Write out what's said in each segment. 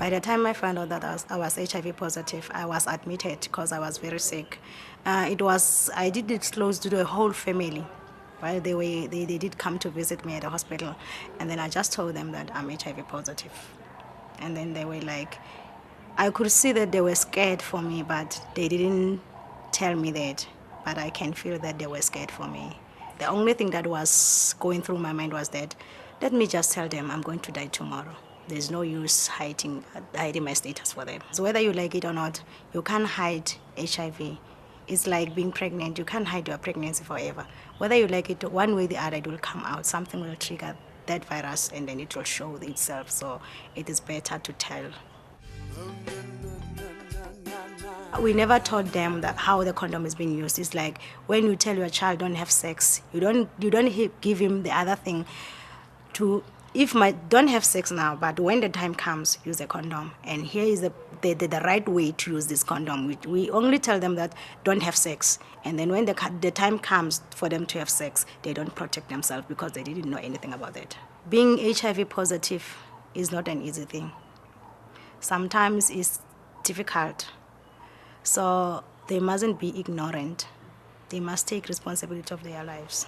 By the time I found out that I was HIV positive, I was admitted because I was very sick. I did disclose to the whole family. Right? They did come to visit me at the hospital, and then I just told them that I'm HIV positive. And then they were like, I could see that they were scared for me, but they didn't tell me that. But I can feel that they were scared for me. The only thing that was going through my mind was that, let me just tell them I'm going to die tomorrow. There's no use hiding my status for them. So whether you like it or not, you can't hide HIV. It's like being pregnant. You can't hide your pregnancy forever. Whether you like it, one way or the other, it will come out. Something will trigger that virus, and then it will show itself. So it is better to tell. We never taught them that how the condom is being used. It's like when you tell your child don't have sex, you don't give him the other thing to. Don't have sex now, but when the time comes, use a condom. And here is the right way to use this condom. We only tell them that don't have sex. And then when the time comes for them to have sex, they don't protect themselves because they didn't know anything about that. Being HIV positive is not an easy thing. Sometimes it's difficult. So they mustn't be ignorant. They must take responsibility of their lives.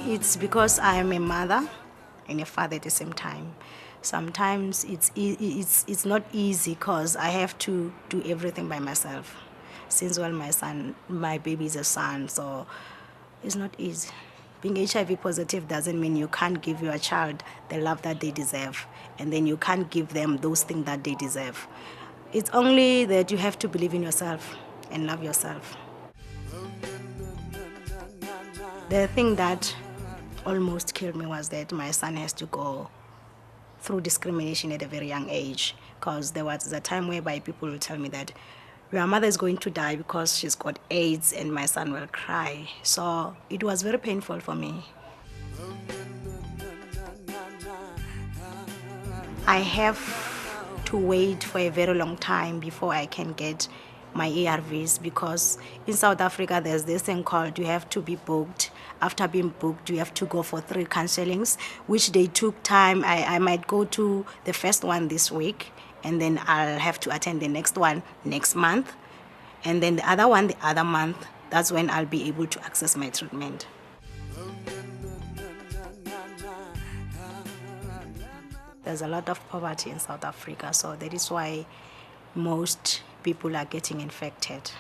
It's because I am a mother and a father at the same time. Sometimes it's not easy because I have to do everything by myself. Since my baby is a son, so it's not easy. Being HIV positive doesn't mean you can't give your child the love that they deserve, and then you can't give them those things that they deserve. It's only that you have to believe in yourself and love yourself. The thing that almost killed me was that my son has to go through discrimination at a very young age, because there was a time whereby people will tell me that your mother is going to die because she's got AIDS, and my son will cry. So it was very painful for me. I have to wait for a very long time before I can get my ARVs, because in South Africa there's this thing called you have to be booked. After being booked, you have to go for 3 counselings, which they took time. I might go to the first one this week, and then I'll have to attend the next one next month, and then the other one the other month. That's when I'll be able to access my treatment. There's a lot of poverty in South Africa, so that is why most people are getting infected.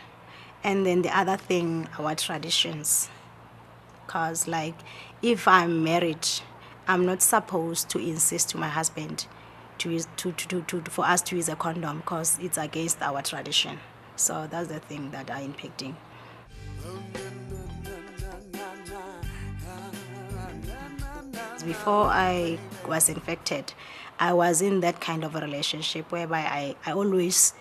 And then the other thing, our traditions. Because like if I'm married, I'm not supposed to insist to my husband for us to use a condom, because it's against our tradition. So that's the thing that are impacting. Before I was infected, I was in that kind of a relationship whereby I always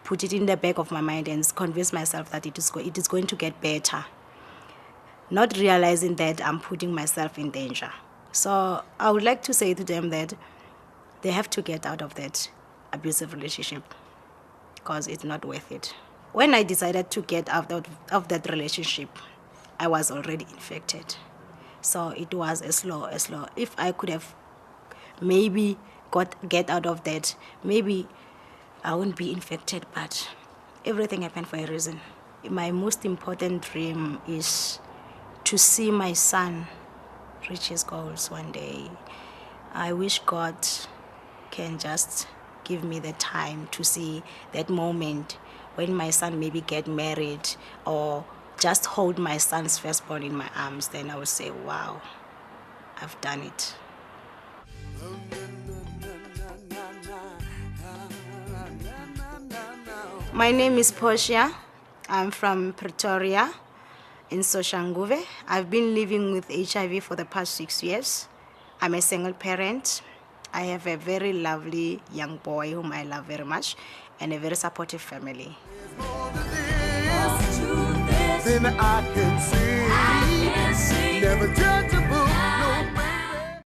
put it in the back of my mind and convince myself that it is going to get better, not realizing that I'm putting myself in danger. So I would like to say to them that they have to get out of that abusive relationship, because it's not worth it. When I decided to get out of that relationship, I was already infected. So it was a slow. If I could have maybe get out of that, maybe I wouldn't be infected, but everything happened for a reason. My most important dream is to see my son reach his goals one day. I wish God can just give me the time to see that moment when my son maybe get married, or just hold my son's firstborn in my arms. Then I will say, wow, I've done it. My name is Portia. I'm from Pretoria in Soshanguve. I've been living with HIV for the past 6 years. I'm a single parent. I have a very lovely young boy whom I love very much, and a very supportive family. Then I can see. Never judge a book